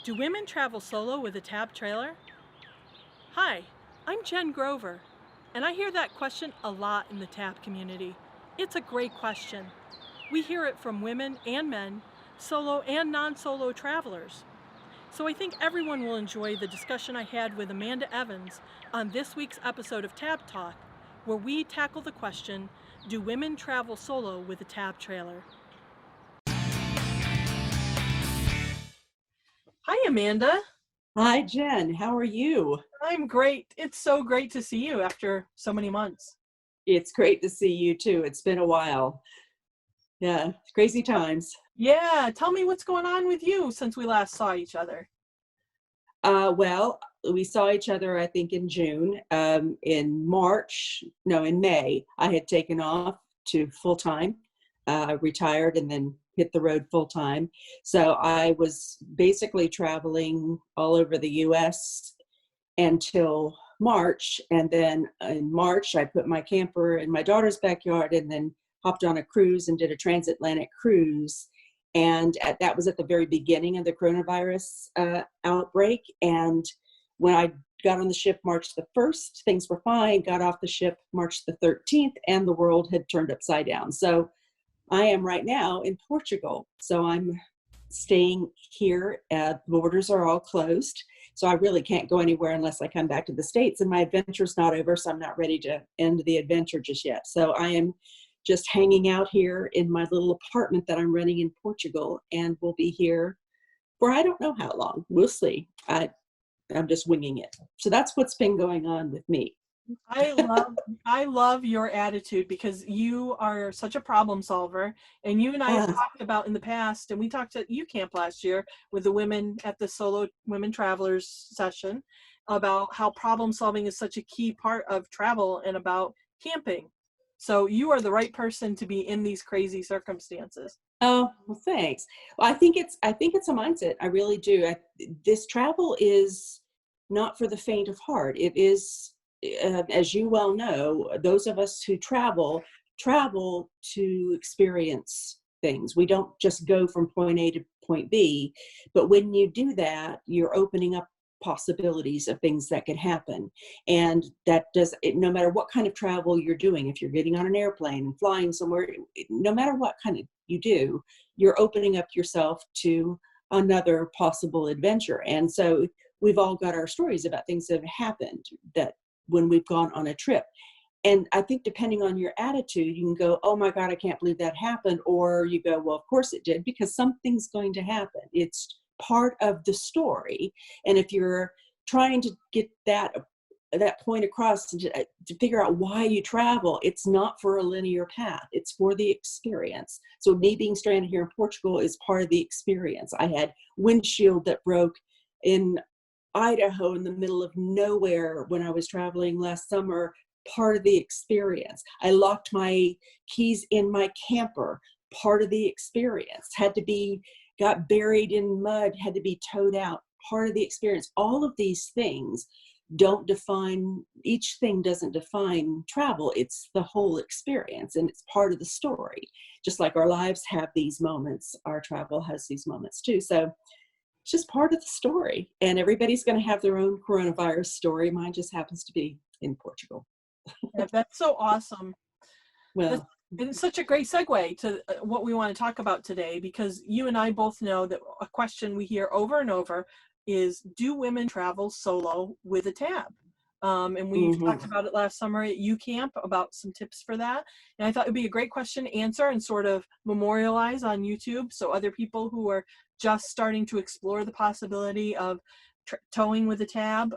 Do women travel solo with a tab trailer? Hi, I'm Jen Grover, and I hear that question a lot in the tab community. It's a great question. We hear it from women and men, solo and non solo travelers. So I think everyone will enjoy the discussion I had with Amanda Evans on this week's episode of Tab Talk, where we tackle the question, do women travel solo with a tab trailer? Hi, Amanda. Hi, Jen. How are you? I'm great. It's so great to see you after so many months. It's great to see you too. It's been a while. Yeah, crazy times. Yeah, tell me what's going on with you since we last saw each other. Well, we saw each other, I think, in June. In May, I had taken off to full time, retired, and then hit the road full time. So I was basically traveling all over the U.S. until March. And then in March, I put my camper in my daughter's backyard and then hopped on a cruise and did a transatlantic cruise. And that was at the very beginning of the coronavirus outbreak. And when I got on the ship March the 1st, things were fine, got off the ship March the 13th, and the world had turned upside down. So I am right now in Portugal. So I'm staying here. The borders are all closed. So I really can't go anywhere unless I come back to the States, and my adventure's not over, so I'm not ready to end the adventure just yet. So I am just hanging out here in my little apartment that I'm renting in Portugal, and we'll be here for I don't know how long. We'll see. I'm just winging it. So that's what's been going on with me. I love your attitude because you are such a problem solver, and you and I have Uh, talked about in the past, and we talked at nuCamp last year with the women at the solo women travelers session about how problem solving is such a key part of travel and about camping. So you are the right person to be in these crazy circumstances. oh, well, thanks. Well, I think it's a mindset. I really do. This travel is not for the faint of heart. It is, as you well know, those of us who travel to experience things. We don't just go from point A to point B, but when you do that, you're opening up possibilities of things that could happen. And that does it, no matter what kind of travel you're doing. If you're getting on an airplane and flying somewhere, no matter what kind of you do, you're opening up yourself to another possible adventure. And so we've all got our stories about things that have happened that when we've gone on a trip. And I think depending on your attitude, you can go, oh my God, I can't believe that happened. Or you go, well, of course it did, because something's going to happen. It's part of the story. And if you're trying to get that point across to figure out why you travel, it's not for a linear path. It's for the experience. So me being stranded here in Portugal is part of the experience. I had windshield that broke in Idaho in the middle of nowhere when I was traveling last summer, part of the experience. I locked my keys in my camper, part of the experience. Got buried in mud, had to be towed out, part of the experience. All of these things each thing doesn't define travel. It's the whole experience, and it's part of the story. Just like our lives have these moments, our travel has these moments too. So it's just part of the story, and everybody's going to have their own coronavirus story. Mine just happens to be in Portugal. Yeah, that's so awesome. That's, Well, it's such a great segue to what we want to talk about today, because you and I both know that a question we hear over and over is, do women travel solo with a tab? And we talked mhm. about it last summer at UCamp about some tips for that. And I thought it'd be a great question to answer and sort of memorialize on YouTube so other people who are just starting to explore the possibility of towing with a tab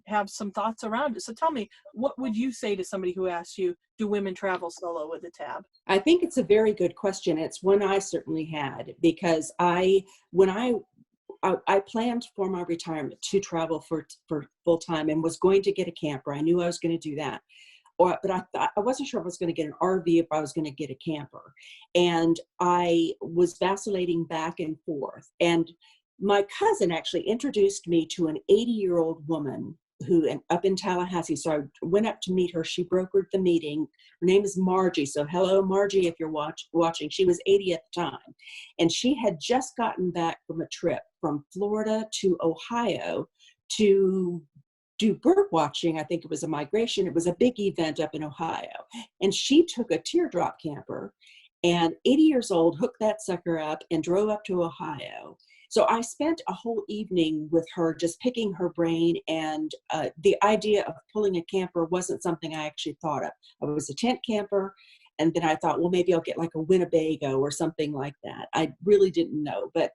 have some thoughts around it. So tell me, what would you say to somebody who asks you, do women travel solo with a tab? I think it's a very good question. It's one I certainly had, because when I planned for my retirement to travel for full time and was going to get a camper. I knew I was going to do that. But I wasn't sure if I was going to get an RV, if I was going to get a camper. And I was vacillating back and forth. And my cousin actually introduced me to an 80-year-old woman up in Tallahassee. So I went up to meet her. She brokered the meeting. Her name is Margie. So hello, Margie, if you're watching. She was 80 at the time. And she had just gotten back from a trip from Florida to Ohio to do bird watching. I think it was a migration. It was a big event up in Ohio. And she took a teardrop camper and 80 years old, hooked that sucker up and drove up to Ohio. So I spent a whole evening with her just picking her brain, and the idea of pulling a camper wasn't something I actually thought of. I was a tent camper, and then I thought, well, maybe I'll get like a Winnebago or something like that. I really didn't know, but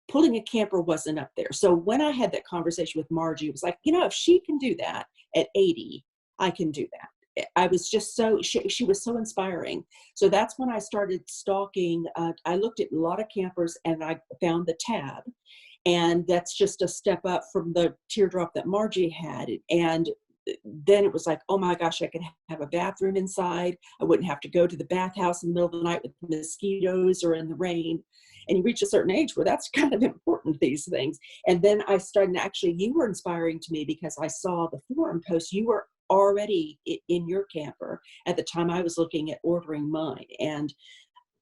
pulling a camper wasn't up there. So when I had that conversation with Margie, it was like, if she can do that at 80, I can do that. I was just she was so inspiring. So that's when I started stalking. I looked at a lot of campers and I found the Tab. And that's just a step up from the teardrop that Margie had. And then it was like, oh my gosh, I could have a bathroom inside. I wouldn't have to go to the bathhouse in the middle of the night with mosquitoes or in the rain. And you reach a certain age where that's kind of important, these things. And then I started, actually, you were inspiring to me because I saw the forum post. You were already in your camper at the time I was looking at ordering mine, and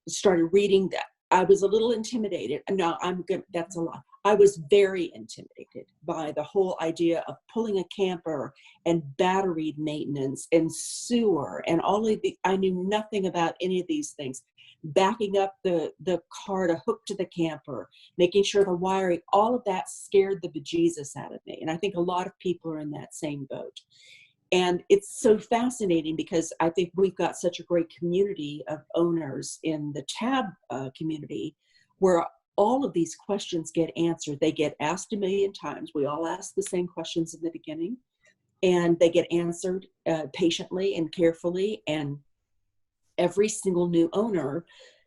started reading that. I was a little intimidated. No, I'm good. That's a lot. I was very intimidated by the whole idea of pulling a camper and battery maintenance and sewer and all of the, I knew nothing about any of these things. Backing up the car to hook to the camper, making sure the wiring, all of that scared the bejesus out of me. And I think a lot of people are in that same boat. And it's so fascinating because I think we've got such a great community of owners in the Tab community where all of these questions get answered. They get asked a million times. We all ask the same questions in the beginning, and they get answered patiently and carefully. And every single new owner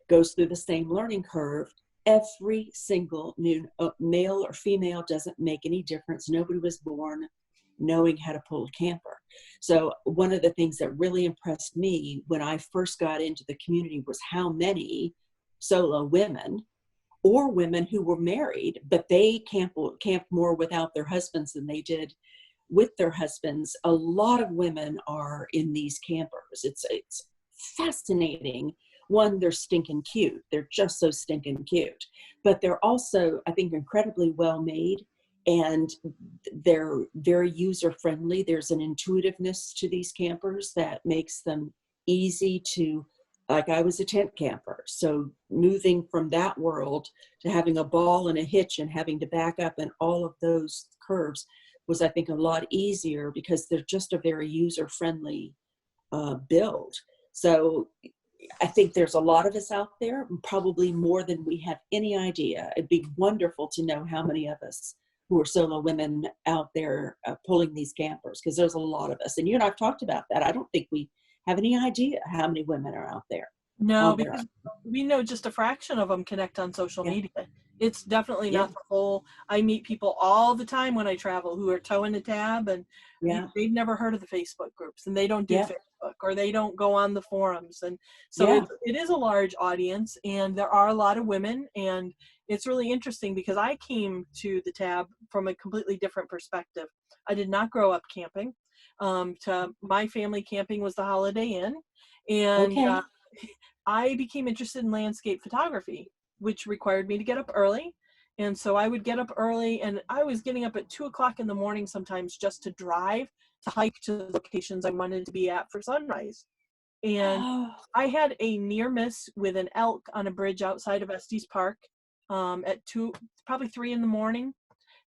goes through the same learning curve. Every single new male or female, doesn't make any difference. Nobody was born knowing how to pull a camper. So one of the things that really impressed me when I first got into the community was how many solo women or women who were married, but they camped more without their husbands than they did with their husbands. A lot of women are in these campers. It's fascinating. One, they're stinking cute. They're just so stinking cute. But they're also, I think, incredibly well made, and they're very user friendly. There's an intuitiveness to these campers that makes them easy to, like, I was a tent camper. So moving from that world to having a ball and a hitch and having to back up and all of those curves was, I think, a lot easier because they're just a very user friendly build. So I think there's a lot of us out there, probably more than we have any idea. It'd be wonderful to know how many of us who are solo women out there pulling these campers, because there's a lot of us. And you and I've talked about that. I don't think we have any idea how many women are out there. No, because we know just a fraction of them connect on social media. It's definitely not the whole. I meet people all the time when I travel who are towing the Tab, and they've never heard of the Facebook groups, and they don't do Facebook, or they don't go on the forums. And so it is a large audience, and there are a lot of women, and it's really interesting because I came to the Tab from a completely different perspective. I did not grow up camping. To my family, camping was the Holiday Inn, and I became interested in landscape photography, which required me to get up early. And so I would get up early, and I was getting up at 2:00 in the morning sometimes just to drive, to hike to the locations I wanted to be at for sunrise. And I had a near miss with an elk on a bridge outside of Estes Park at probably 3 in the morning.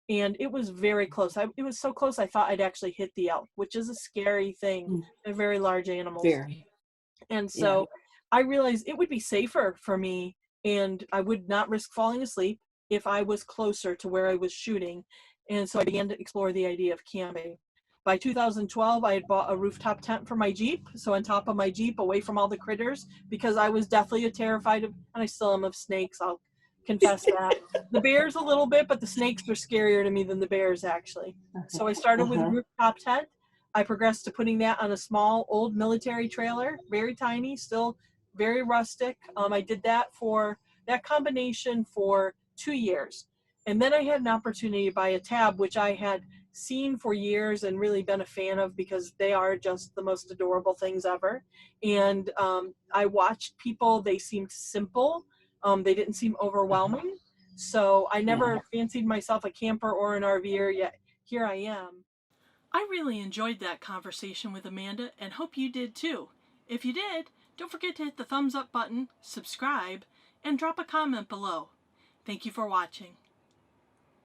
And it was very close. It was so close I thought I'd actually hit the elk, which is a scary thing. They're very large animals. Very. And so I realized it would be safer for me, and I would not risk falling asleep if I was closer to where I was shooting. And so I began to explore the idea of camping. By 2012, I had bought a rooftop tent for my Jeep. So on top of my Jeep, away from all the critters, because I was deathly terrified of, and I still am, of snakes. I'll confess that. The bears a little bit, but the snakes are scarier to me than the bears, actually. So I started with a rooftop tent. I progressed to putting that on a small old military trailer, very tiny, still very rustic. I did that for that combination for 2 years. And then I had an opportunity to buy a Tab, which I had seen for years and really been a fan of because they are just the most adorable things ever. And I watched people, they seemed simple. They didn't seem overwhelming. So I Yeah. never fancied myself a camper or an RVer, yet here I am. I really enjoyed that conversation with Amanda and hope you did too. If you did, don't forget to hit the thumbs up button, subscribe, and drop a comment below. Thank you for watching.